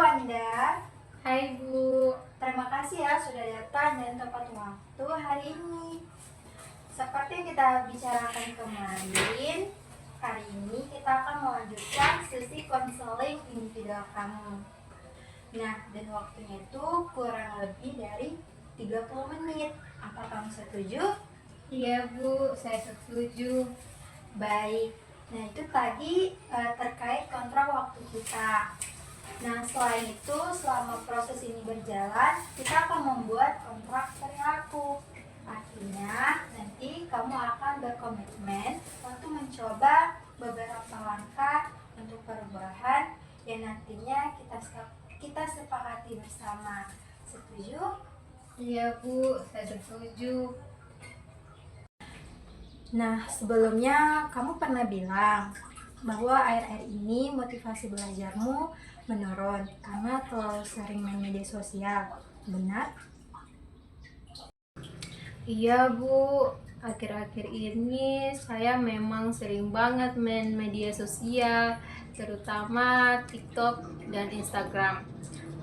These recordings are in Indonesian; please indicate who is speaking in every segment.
Speaker 1: Wanda,
Speaker 2: Hai Bu.
Speaker 1: terima kasih ya sudah datang dan tepat waktu hari ini. Seperti yang kita bicarakan kemarin, hari ini kita akan melanjutkan sesi konseling individual kamu. Nah, dan waktunya itu kurang lebih dari 30 menit. Apa kamu setuju?
Speaker 2: Iya Bu, saya setuju.
Speaker 1: Baik. Nah, itu tadi terkait kontrak waktu kita. Nah, selain itu, selama proses ini berjalan, kita akan membuat kontrak perilaku. Artinya, nanti kamu akan berkomitmen untuk mencoba beberapa langkah untuk perubahan yang nantinya kita sepakati bersama. Setuju?
Speaker 2: Iya Bu, saya setuju.
Speaker 1: Nah, sebelumnya kamu pernah bilang bahwa akhir-akhir ini motivasi belajarmu menurun karena terlalu sering main media sosial. Benar?
Speaker 2: Iya Bu, akhir-akhir ini saya memang sering banget main media sosial, terutama TikTok dan Instagram.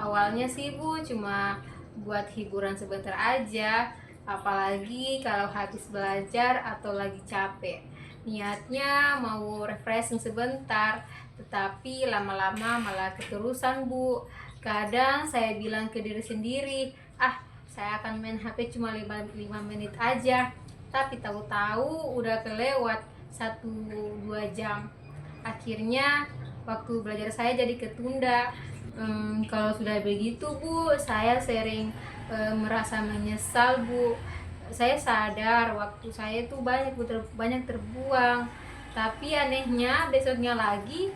Speaker 2: Awalnya sih Bu cuma buat hiburan sebentar aja, apalagi kalau habis belajar atau lagi capek. Niatnya mau refreshing sebentar, tetapi lama-lama malah keterusan Bu. Kadang saya bilang ke diri sendiri, saya akan main HP cuma 5 menit aja, tapi tahu-tahu udah kelewat 1-2 jam. Akhirnya waktu belajar saya jadi ketunda. Kalau sudah begitu Bu, saya sering merasa menyesal Bu. Saya sadar waktu saya itu banyak terbuang, tapi anehnya besoknya lagi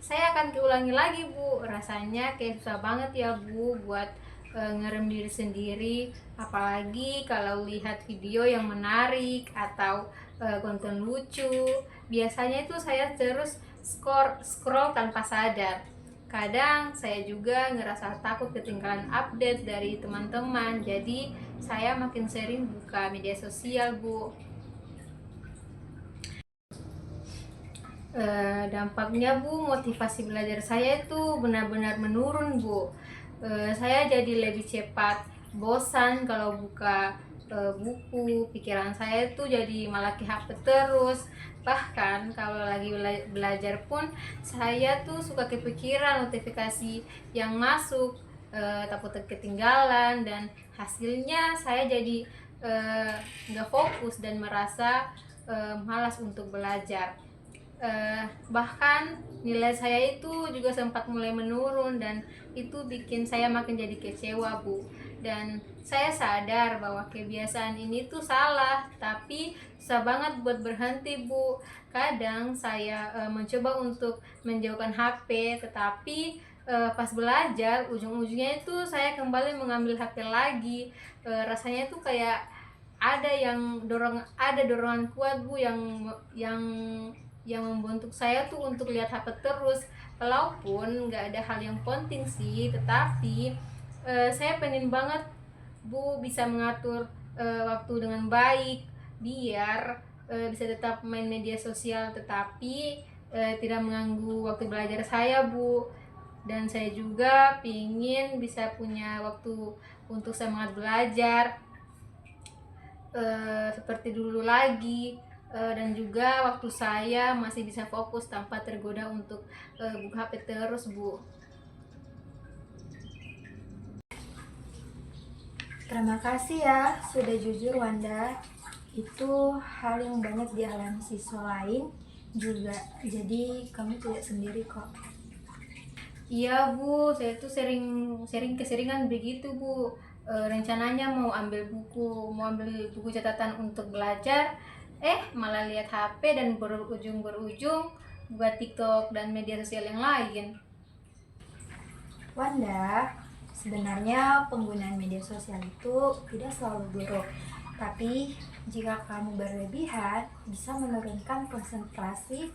Speaker 2: saya akan keulangi lagi Bu. Rasanya kayak susah banget ya Bu buat ngerem diri sendiri, apalagi kalau lihat video yang menarik atau konten lucu. Biasanya itu saya terus scroll tanpa sadar. Kadang saya juga ngerasa takut ketinggalan update dari teman-teman, jadi saya makin sering buka media sosial Bu. Dampaknya Bu, motivasi belajar saya itu benar-benar menurun Bu. Saya jadi lebih cepat bosan kalau buka buku. Pikiran saya itu jadi malah ke HP terus. Bahkan kalau lagi belajar pun saya tuh suka kepikiran notifikasi yang masuk, takut ketinggalan, dan hasilnya saya jadi nggak fokus dan merasa malas untuk belajar. Bahkan nilai saya itu juga sempat mulai menurun, dan itu bikin saya makin jadi kecewa Bu. Dan saya sadar bahwa kebiasaan ini tuh salah, tapi susah banget buat berhenti Bu. Kadang saya mencoba untuk menjauhkan HP, tetapi pas belajar ujung-ujungnya itu saya kembali mengambil HP lagi. Rasanya tuh kayak ada dorongan kuat Bu yang membentuk saya tuh untuk lihat HP terus. Walaupun nggak ada hal yang penting sih, tetapi saya pengen banget Bu bisa mengatur waktu dengan baik, biar bisa tetap main media sosial tetapi tidak mengganggu waktu belajar saya Bu. Dan saya juga pingin bisa punya waktu untuk semangat belajar seperti dulu lagi, dan juga waktu saya masih bisa fokus tanpa tergoda untuk buka HP terus Bu.
Speaker 1: Terima kasih ya sudah jujur Wanda. Itu hal yang banyak dialami siswa lain juga. Jadi kamu tidak sendiri kok.
Speaker 2: Iya Bu, saya tuh keseringan begitu Bu. Rencananya mau ambil buku catatan untuk belajar, malah lihat HP dan berujung buat TikTok dan media sosial yang lain.
Speaker 1: Wanda, sebenarnya penggunaan media sosial itu tidak selalu buruk. Tapi jika kamu berlebihan, bisa menurunkan konsentrasi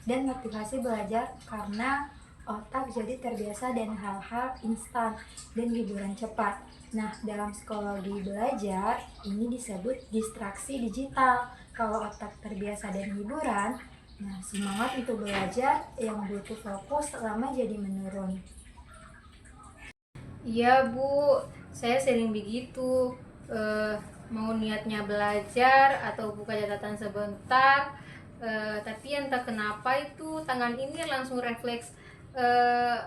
Speaker 1: dan motivasi belajar karena otak jadi terbiasa dengan hal-hal instan dan hiburan cepat. Nah, dalam psikologi belajar, ini disebut distraksi digital. Kalau otak terbiasa dengan hiburan, nah semangat untuk belajar yang butuh fokus lama jadi menurun.
Speaker 2: Iya Bu, saya sering begitu. Eh, Mau niatnya belajar atau buka catatan sebentar, tapi entah kenapa itu tangan ini langsung refleks eh,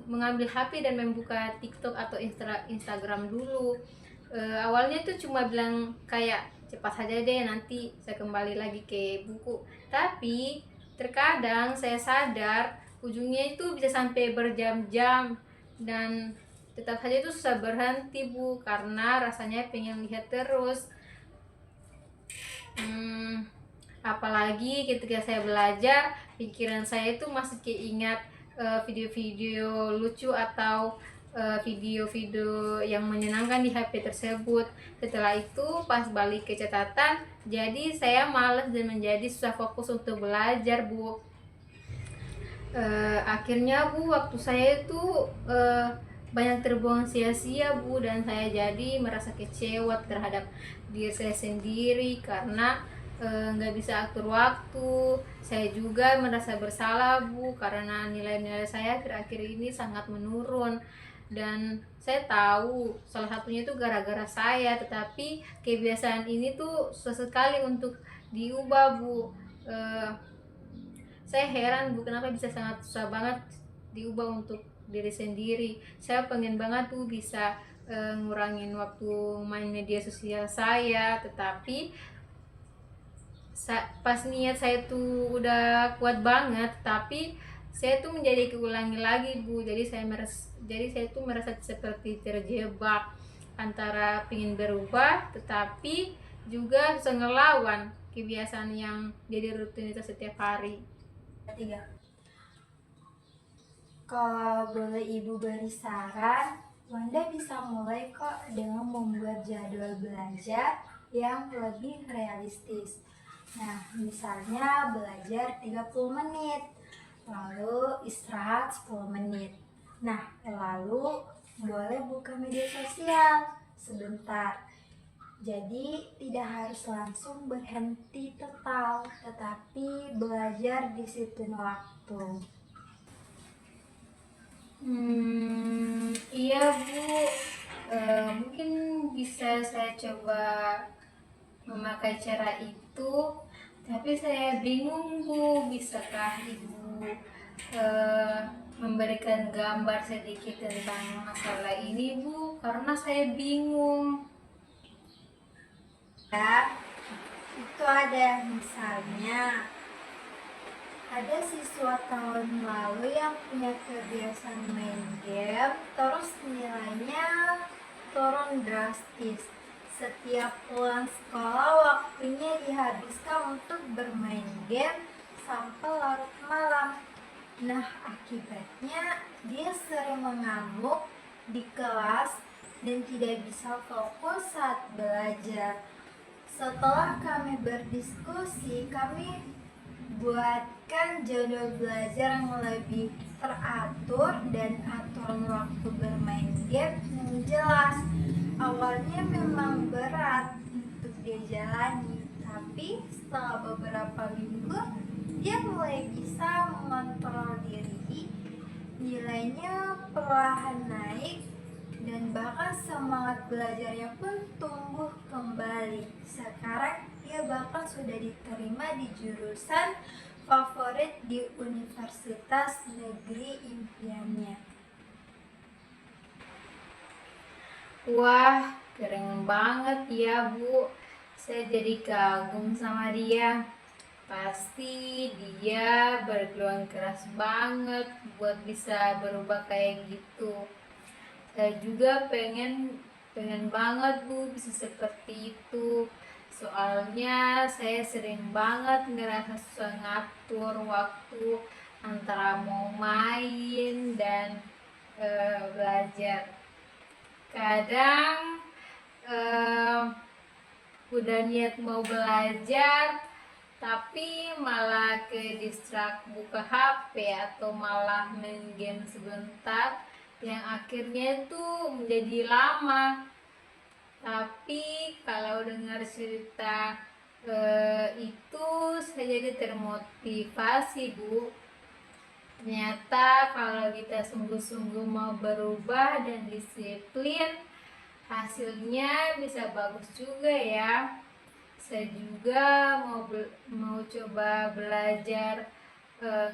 Speaker 2: mengambil HP dan membuka TikTok atau Instagram dulu. Awalnya tuh cuma bilang kayak cepat saja deh, nanti saya kembali lagi ke buku. Tapi terkadang saya sadar ujungnya itu bisa sampai berjam-jam, dan tetap saja itu susah berhenti Bu, karena rasanya pengen lihat terus. Apalagi ketika saya belajar, pikiran saya itu masih keingat video-video lucu atau video-video yang menyenangkan di HP tersebut. Setelah itu pas balik ke catatan, jadi saya malas dan menjadi susah fokus untuk belajar Bu. Akhirnya Bu, waktu saya itu banyak terbuang sia-sia Bu, dan saya jadi merasa kecewa terhadap diri saya sendiri karena nggak bisa atur waktu. Saya juga merasa bersalah Bu, karena nilai-nilai saya akhir-akhir ini sangat menurun, dan saya tahu salah satunya itu gara-gara saya, tetapi kebiasaan ini tuh susah sekali untuk diubah Bu. Eh, saya heran Bu, kenapa bisa sangat susah banget diubah untuk diri sendiri. Saya pengen banget tuh bisa ngurangin waktu main media sosial saya, tetapi pas niat saya tuh udah kuat banget, tapi saya tuh menjadi keulangi lagi Bu. Jadi saya tuh merasa seperti terjebak antara ingin berubah tetapi juga susah ngelawan kebiasaan yang jadi rutinitas setiap hari.
Speaker 1: Tiga. Kalau boleh Ibu beri saran, Wanda bisa mulai kok dengan membuat jadwal belajar yang lebih realistis. Nah, misalnya belajar 30 menit, lalu istirahat 10 menit. Nah, lalu boleh buka media sosial sebentar. Jadi tidak harus langsung berhenti total, tetapi belajar disiplin waktu.
Speaker 2: Iya Bu, mungkin bisa saya coba memakai cara itu, tapi saya bingung Bu, bisakah Ibu eh, memberikan gambar sedikit tentang masalah ini Bu, karena saya bingung.
Speaker 1: Ya, itu ada misalnya ada siswa tahun lalu yang punya kebiasaan main game, terus nilainya turun drastis. Setiap pulang sekolah waktunya dihabiskan untuk bermain game sampai larut malam. Nah, akibatnya dia sering mengamuk di kelas dan tidak bisa fokus saat belajar. Setelah kami berdiskusi, kami buatkan jadwal belajar yang lebih teratur dan aturan waktu bermain game yang jelas. Awalnya memang berat untuk dijalani, tapi setelah beberapa minggu dia mulai bisa mengontrol diri, nilainya perlahan naik, dan bahkan semangat belajarnya pun tumbuh kembali. Sekarang dia bahkan sudah diterima di jurusan favorit di universitas negeri impiannya.
Speaker 2: Wah, keren banget ya Bu, saya jadi kagum sama dia. Pasti dia berjuang keras banget buat bisa berubah kayak gitu. Saya juga pengen pengen banget Bu bisa seperti itu. Soalnya saya sering banget ngerasa susah ngatur waktu antara mau main dan belajar. Kadang eh, udah niat mau belajar tapi malah ke distrak buka HP atau malah main game sebentar, yang akhirnya itu menjadi lama. Tapi kalau dengar cerita itu saya jadi termotivasi Bu. Ternyata kalau kita sungguh-sungguh mau berubah dan disiplin, hasilnya bisa bagus juga ya. Saya juga mau coba belajar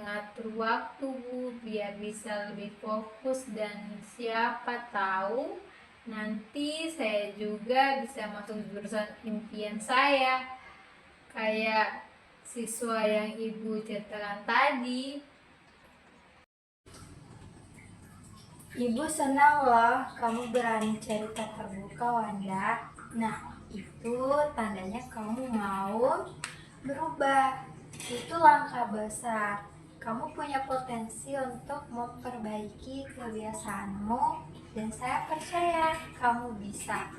Speaker 2: ngatur waktu Bu, biar bisa lebih fokus, dan siapa tahu nanti saya juga bisa masuk jurusan impian saya kayak siswa yang Ibu ceritakan tadi.
Speaker 1: Ibu senang loh kamu berani cerita terbuka, Wanda. Nah, itu tandanya kamu mau berubah. Itu langkah besar. Kamu punya potensi untuk memperbaiki kebiasaanmu dan saya percaya kamu bisa.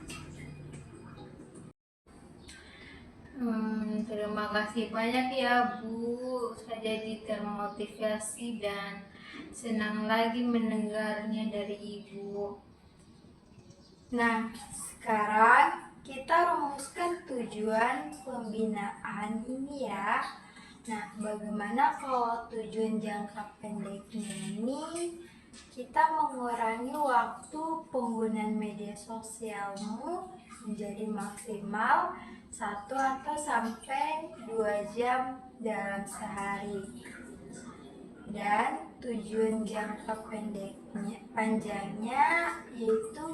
Speaker 2: Terima kasih banyak ya Bu, saya jadi termotivasi dan senang lagi mendengarnya dari Ibu.
Speaker 1: Nah, sekarang kita rumuskan tujuan pembinaan ini ya. Nah, bagaimana kalau tujuan jangka pendeknya ini kita mengurangi waktu penggunaan media sosialmu menjadi maksimal 1 atau sampai 2 jam dalam sehari. Dan tujuan jangka panjangnya yaitu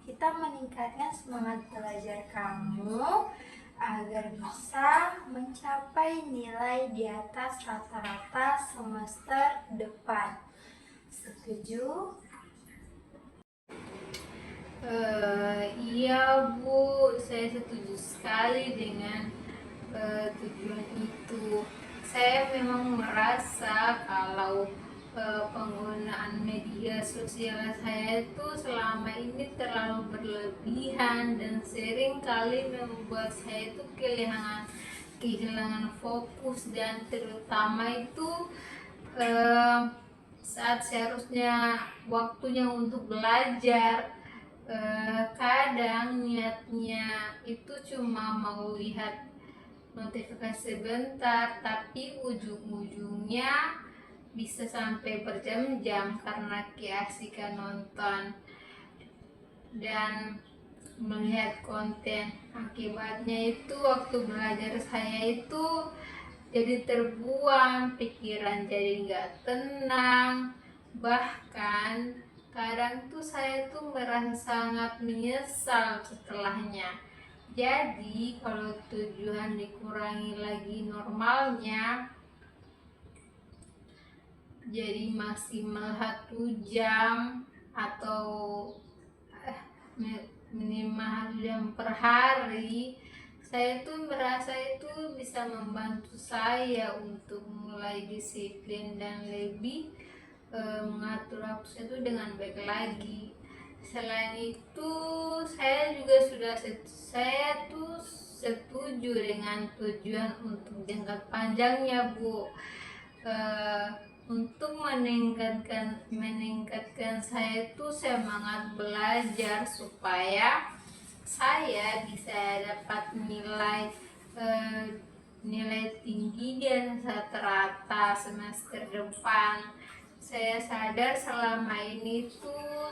Speaker 1: kita meningkatkan semangat belajar kamu agar bisa mencapai nilai di atas rata-rata semester depan. Setuju?
Speaker 2: Iya Bu, saya setuju sekali dengan tujuan itu. Saya memang merasa kalau penggunaan media sosial saya itu selama ini terlalu berlebihan dan sering kali membuat saya itu kehilangan fokus, dan terutama itu eh, saat seharusnya waktunya untuk belajar. Kadang niatnya itu cuma mau lihat notifikasi sebentar, tapi ujung-ujungnya bisa sampai berjam-jam karena keasikan nonton dan melihat konten. Akibatnya itu waktu belajar saya itu jadi terbuang, pikiran jadi nggak tenang, bahkan kadang tuh saya tuh merasa sangat menyesal setelahnya. Jadi kalau tujuan dikurangi lagi normalnya jadi maksimal 1 jam atau minimal 1 jam per hari, saya tuh merasa itu bisa membantu saya untuk mulai disiplin dan lebih mengatur waktu saya itu dengan baik lagi. Selain itu, saya tuh setuju dengan tujuan untuk jangka panjangnya Bu. Untuk meningkatkan saya itu semangat belajar supaya saya bisa dapat nilai tinggi dan rata semester depan. Saya sadar selama ini tuh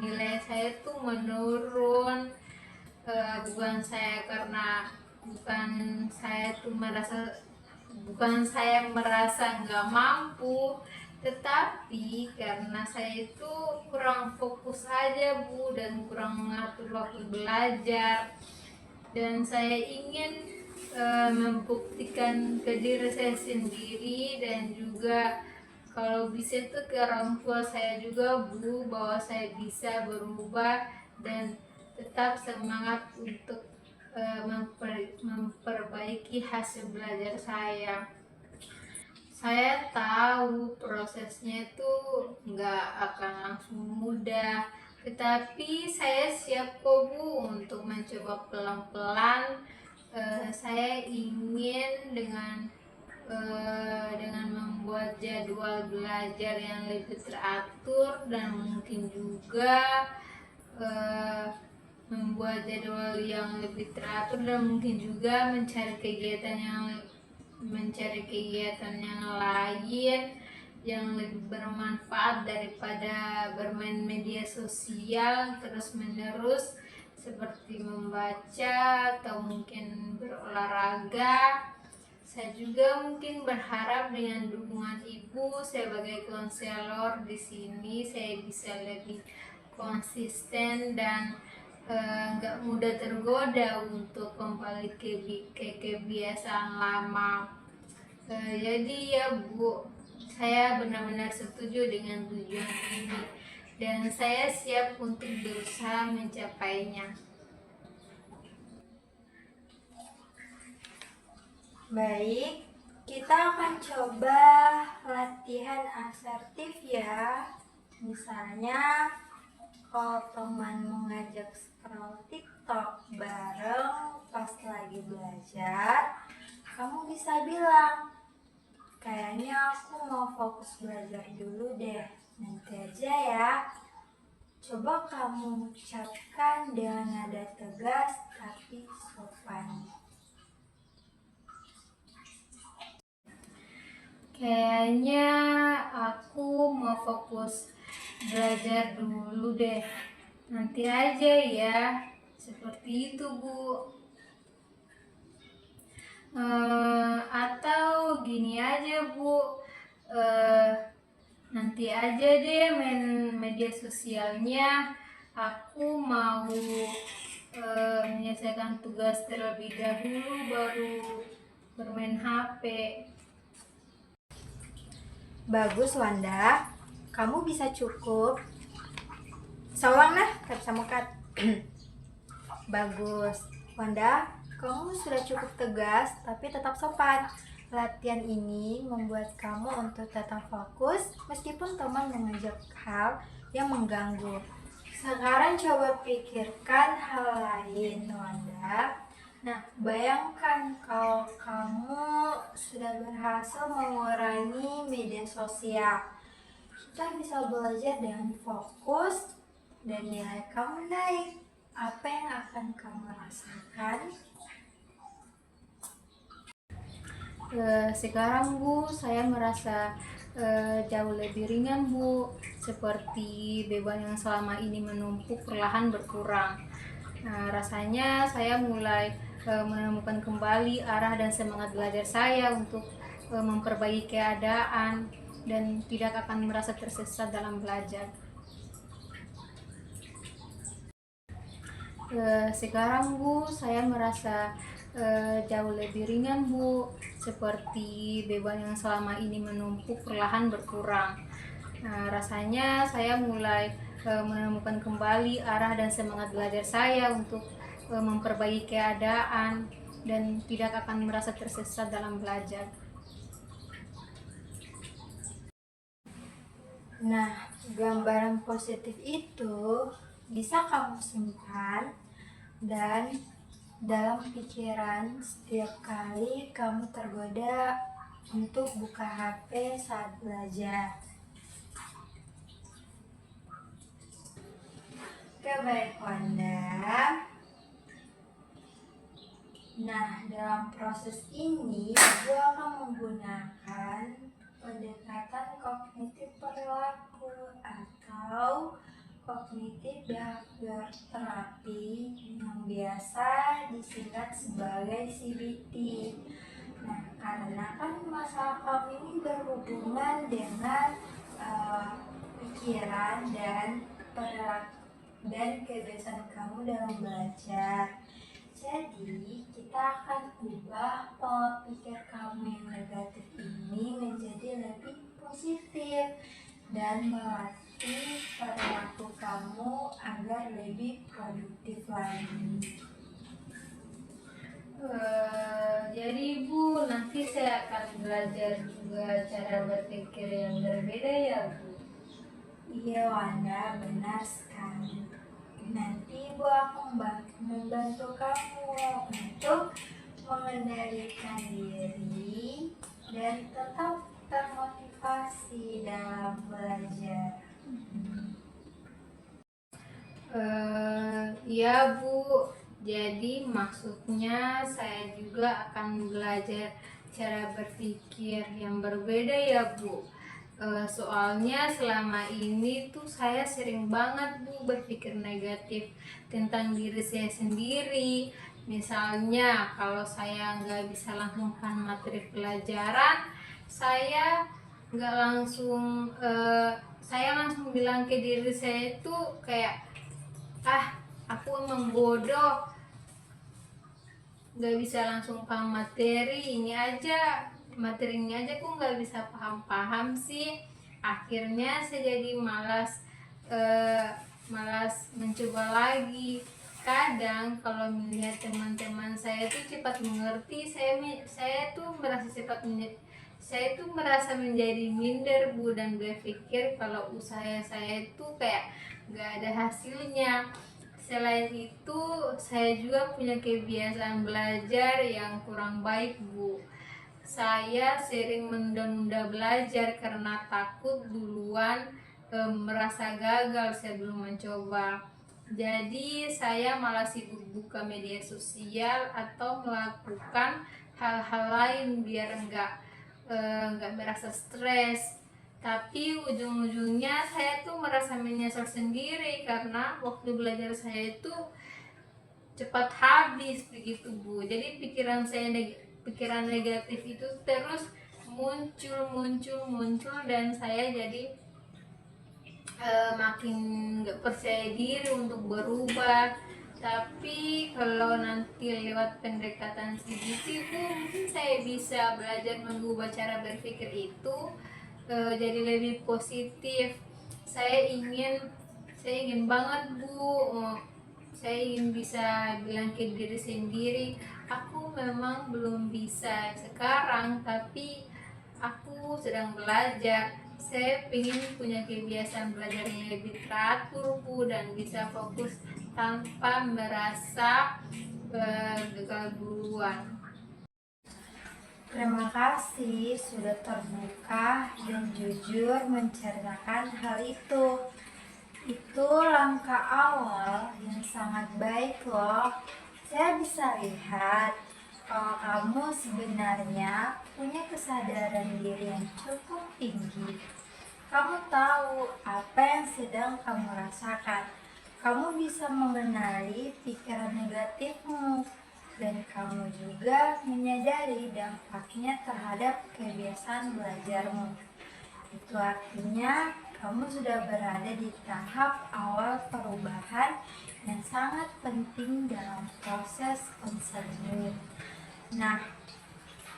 Speaker 2: nilai saya tuh menurun, bukan saya merasa nggak mampu, tetapi karena saya itu kurang fokus aja Bu, dan kurang mengatur waktu belajar, dan saya ingin membuktikan ke diri saya sendiri dan juga kalau bisa itu ke orang tua saya juga Bu, bahwa saya bisa berubah dan tetap semangat untuk memperbaiki hasil belajar saya. Saya tahu prosesnya itu nggak akan langsung mudah, tetapi saya siap kok Bu untuk mencoba pelan-pelan. Saya ingin dengan membuat jadwal belajar yang lebih teratur, dan mungkin juga membuat jadwal yang lebih teratur, dan mungkin juga mencari kegiatan yang lain yang lebih bermanfaat daripada bermain media sosial terus menerus, seperti membaca atau mungkin berolahraga. Saya juga mungkin berharap dengan dukungan ibu sebagai konselor di sini saya bisa lebih konsisten dan nggak mudah tergoda untuk kembali ke kebiasaan lama. Jadi ya Bu, saya benar-benar setuju dengan tujuan ini dan saya siap untuk berusaha mencapainya.
Speaker 1: Baik, kita akan coba latihan asertif ya. Misalnya, kalau teman mengajak scroll TikTok bareng pas lagi belajar, kamu bisa bilang, kayaknya aku mau fokus belajar dulu deh, nanti aja ya. Coba kamu ucapkan dengan nada tegas tapi sopan.
Speaker 2: Kayaknya aku mau fokus belajar dulu deh, nanti aja ya. Seperti itu Bu. Atau gini aja Bu, nanti aja deh main media sosialnya, aku mau menyelesaikan tugas terlebih dahulu baru bermain HP.
Speaker 1: Bagus Wanda, kamu bisa cukup. Saulang nah, sama kat. Bagus. Wanda, kamu sudah cukup tegas tapi tetap sopan. Latihan ini membuat kamu untuk tetap fokus meskipun teman mengajak hal yang mengganggu. Sekarang coba pikirkan hal lain, Wanda. Nah, bayangkan kalau kamu sudah berhasil mengurangi media sosial. Kita bisa belajar dengan fokus dan nilai kamu naik. Apa yang akan kamu rasakan?
Speaker 2: Sekarang Bu, saya merasa jauh lebih ringan Bu, seperti beban yang selama ini menumpuk perlahan berkurang. Rasanya saya mulai menemukan kembali arah dan semangat belajar saya untuk memperbaiki keadaan dan tidak akan merasa tersesat dalam belajar. Sekarang Bu, saya merasa jauh lebih ringan Bu, seperti beban yang selama ini menumpuk perlahan berkurang. Rasanya saya mulai menemukan kembali arah dan semangat belajar saya untuk memperbaiki keadaan dan tidak akan merasa tersesat dalam belajar.
Speaker 1: Nah, gambaran positif itu bisa kamu simpan dan dalam pikiran setiap kali kamu tergoda untuk buka HP saat belajar. Oke, baik Wanda. Nah, dalam proses ini Ibu akan menggunakan pendekatan kognitif perilaku atau kognitif behavior terapi yang biasa disingkat sebagai CBT. Nah, karena kan masalah kamu ini berhubungan dengan pikiran dan perilaku dan kebiasaan kamu dalam belajar. Jadi, kita akan ubah pola pikir kamu yang negatif ini menjadi lebih positif dan melatih perilaku kamu agar lebih produktif lagi.
Speaker 2: Jadi Bu, nanti saya akan belajar juga cara berpikir yang berbeda ya Bu.
Speaker 1: Iya Wanda, benar sekali. Nanti Ibu akan membantu kamu untuk mengendalikan diri dan tetap termotivasi dalam belajar.
Speaker 2: Iya Bu, jadi maksudnya saya juga akan belajar cara berpikir yang berbeda ya Bu. Soalnya selama ini tuh saya sering banget Bu berpikir negatif tentang diri saya sendiri. Misalnya kalau saya nggak bisa langsungkan materi pelajaran, saya nggak langsung saya langsung bilang ke diri saya itu kayak, aku emang bodoh, nggak bisa langsung paham materi ini aja aku nggak bisa paham sih. Akhirnya saya jadi malas mencoba lagi. Kadang kalau melihat teman-teman saya tuh cepat mengerti, saya tuh merasa menjadi minder Bu, dan berpikir kalau usaha saya itu kayak nggak ada hasilnya. Selain itu, saya juga punya kebiasaan belajar yang kurang baik, Bu. Saya sering menunda-nunda belajar karena takut duluan merasa gagal sebelum mencoba. Jadi, saya malah sibuk buka media sosial atau melakukan hal-hal lain biar nggak merasa stres. Tapi ujung-ujungnya saya tuh merasa menyesal sendiri karena waktu belajar saya itu cepat habis begitu Bu. Jadi pikiran negatif itu terus muncul dan saya jadi makin nggak percaya diri untuk berubah. Tapi kalau nanti lewat pendekatan CBT Bu, mungkin saya bisa belajar mengubah cara berpikir itu jadi lebih positif. Saya ingin banget Bu, saya ingin bisa bilang ke diri sendiri, aku memang belum bisa sekarang, tapi aku sedang belajar. Saya ingin punya kebiasaan belajar yang lebih teratur Bu, dan bisa fokus tanpa merasa gagal duluan.
Speaker 1: Terima kasih sudah terbuka dan jujur menceritakan hal itu. Itu langkah awal yang sangat baik loh. Saya bisa lihat kalau kamu sebenarnya punya kesadaran diri yang cukup tinggi. Kamu tahu apa yang sedang kamu rasakan. Kamu bisa mengenali pikiran negatifmu, dan kamu juga menyadari dampaknya terhadap kebiasaan belajarmu. Itu artinya kamu sudah berada di tahap awal perubahan yang sangat penting dalam proses konseling. Nah,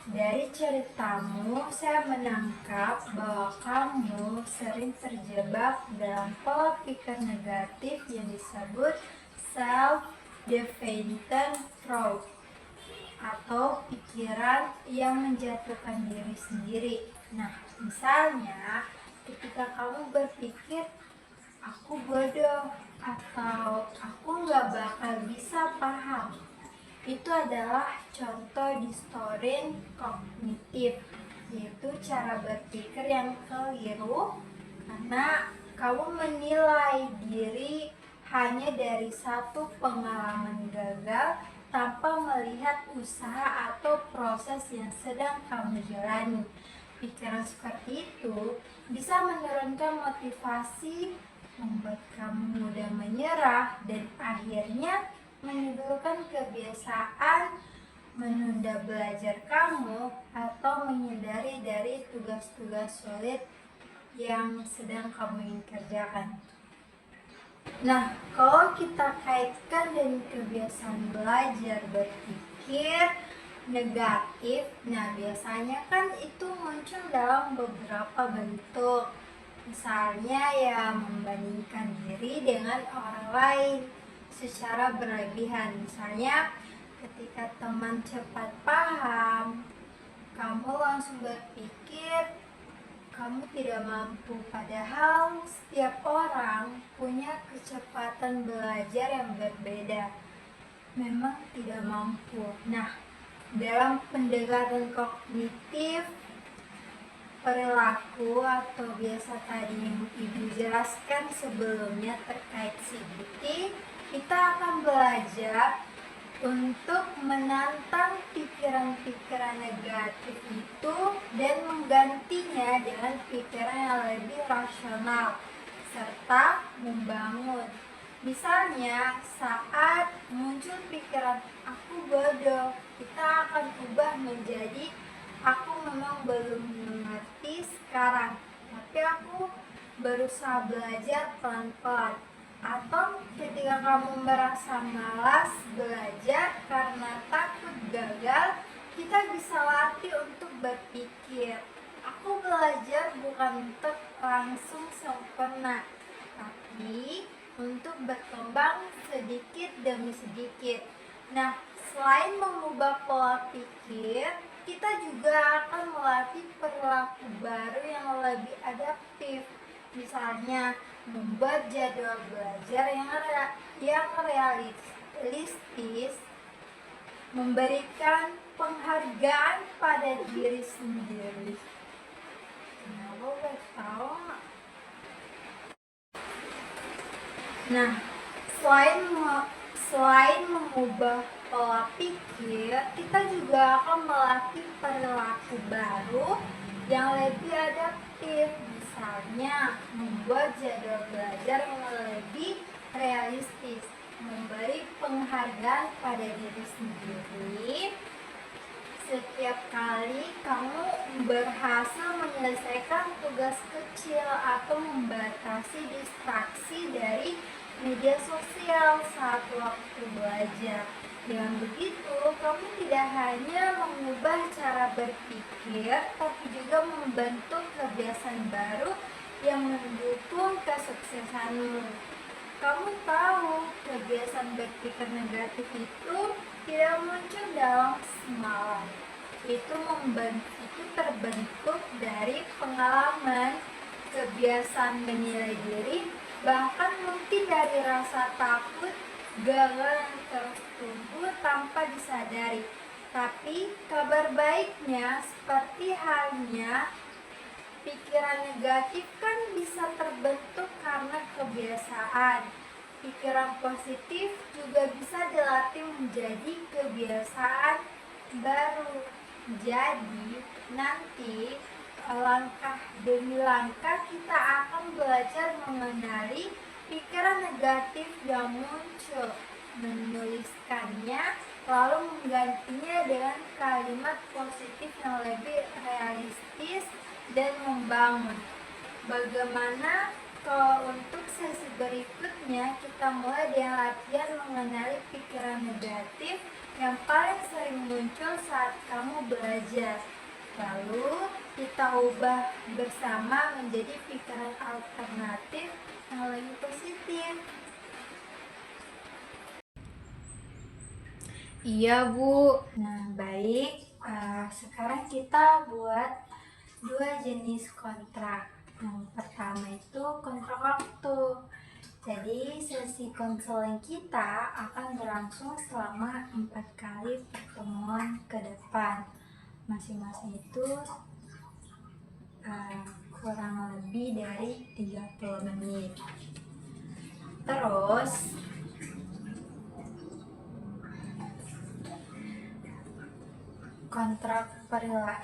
Speaker 1: dari ceritamu saya menangkap bahwa kamu sering terjebak dalam pola pikir negatif yang disebut self-defeating thought, atau pikiran yang menjatuhkan diri sendiri. Nah, misalnya ketika kamu berpikir aku bodoh atau aku nggak bakal bisa paham, itu adalah contoh distorsi kognitif, yaitu cara berpikir yang keliru karena kamu menilai diri hanya dari satu pengalaman gagal tanpa melihat usaha atau proses yang sedang kamu jalani. Pikiran seperti itu bisa menurunkan motivasi, membuat kamu mudah menyerah, dan akhirnya menimbulkan kebiasaan menunda belajar kamu atau menghindari dari tugas-tugas sulit yang sedang kamu ingin kerjakan. Nah, kalau kita kaitkan dengan kebiasaan belajar berpikir negatif, nah biasanya kan itu muncul dalam beberapa bentuk. Misalnya ya membandingkan diri dengan orang lain secara berlebihan. Misalnya ketika teman cepat paham, kamu langsung berpikir kamu tidak mampu, padahal setiap orang punya kecepatan belajar yang berbeda. Memang tidak mampu. Nah, dalam pendekatan kognitif perilaku atau biasa tadi yang Ibu jelaskan sebelumnya terkait CBT, kita akan belajar untuk menantang pikiran-pikiran negatif itu dan menggantinya dengan pikiran yang lebih rasional serta membangun. Misalnya, saat muncul pikiran aku bodoh, kita akan ubah menjadi aku memang belum mengerti sekarang, tapi aku berusaha belajar pelan-pelan. Atau ketika kamu merasa malas belajar karena takut gagal, kita bisa latih untuk berpikir, aku belajar bukan untuk langsung sempurna, tapi untuk berkembang sedikit demi sedikit. Nah, selain mengubah pola pikir, kita juga akan melatih perilaku baru yang lebih adaptif. Misalnya, membuat jadwal belajar yang realistis, memberikan penghargaan pada diri sendiri. Kenapa ketawa? Nah, selain mengubah pola pikir, kita juga akan melatih perilaku baru yang lebih adaptif. Misalnya, membuat jadwal belajar yang lebih realistis, memberi penghargaan pada diri sendiri. Setiap kali kamu berhasil menyelesaikan tugas kecil atau membatasi distraksi dari media sosial saat waktu belajar. Dengan begitu, kamu tidak hanya mengubah cara berpikir, tapi juga membentuk kebiasaan baru yang mendukung kesuksesanmu. Kamu tahu, kebiasaan berpikir negatif itu tidak muncul dalam semalam. Itu terbentuk dari pengalaman, kebiasaan menilai diri, bahkan mungkin dari rasa takut gagal yang terus tumbuh tanpa disadari. Tapi kabar baiknya, seperti halnya pikiran negatif kan bisa terbentuk karena kebiasaan. Pikiran positif juga bisa dilatih menjadi kebiasaan baru. Jadi, nanti langkah demi langkah kita akan belajar mengenali pikiran negatif yang muncul, menuliskannya, lalu menggantinya dengan kalimat positif yang lebih realistis dan membangun. Bagaimana kalau untuk sesi berikutnya kita mulai dengan latihan mengenali pikiran negatif yang paling sering muncul saat kamu belajar. Lalu kita ubah bersama menjadi pikiran alternatif yang lebih positif.
Speaker 2: Iya, Bu.
Speaker 1: Nah, baik. Sekarang kita buat dua jenis kontrak. Yang pertama itu kontrak waktu. Jadi sesi konseling kita akan berlangsung selama 4 kali pertemuan ke depan. Masing-masing itu kurang lebih dari 30 menit. Terus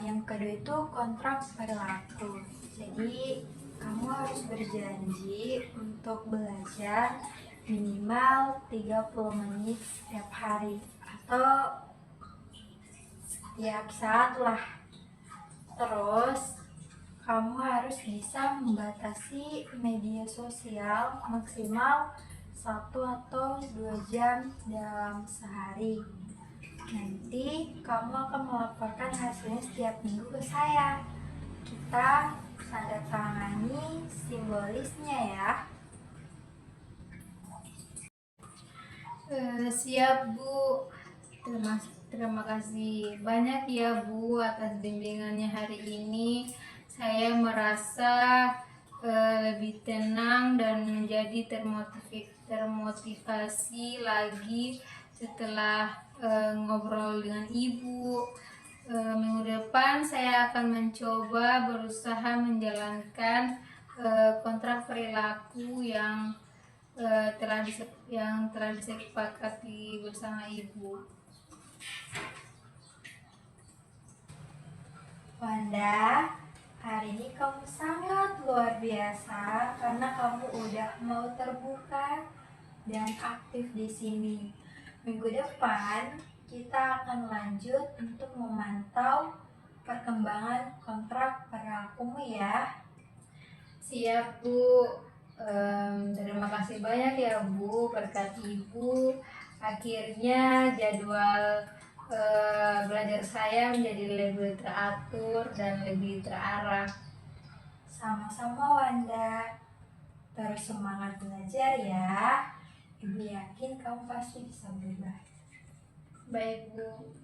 Speaker 1: yang kedua itu kontrak perilaku. Jadi kamu harus berjanji untuk belajar minimal 30 menit setiap hari atau setiap saat lah. Terus kamu harus bisa membatasi media sosial maksimal 1 atau 2 jam dalam sehari. Nanti kamu akan melaporkan hasilnya setiap minggu ke saya. Kita tanda tangani simbolisnya ya.
Speaker 2: Siap, Bu. Terima kasih banyak ya, Bu, atas bimbingannya hari ini. Saya merasa lebih tenang dan menjadi termotivasi lagi setelah ngobrol dengan Ibu. Minggu depan saya akan mencoba berusaha menjalankan kontrak perilaku yang telah disepakati bersama Ibu.
Speaker 1: Wanda, hari ini kamu sangat luar biasa karena kamu udah mau terbuka dan aktif di sini. Minggu depan kita akan lanjut untuk memantau perkembangan kontrak perilakumu ya.
Speaker 2: Siap Bu. Terima kasih banyak ya Bu, berkat Ibu akhirnya jadwal belajar saya menjadi lebih teratur dan lebih terarah.
Speaker 1: Sama-sama Wanda, terus semangat belajar ya. Ibu yakin kamu pasti bisa berubah.
Speaker 2: Baik Bu.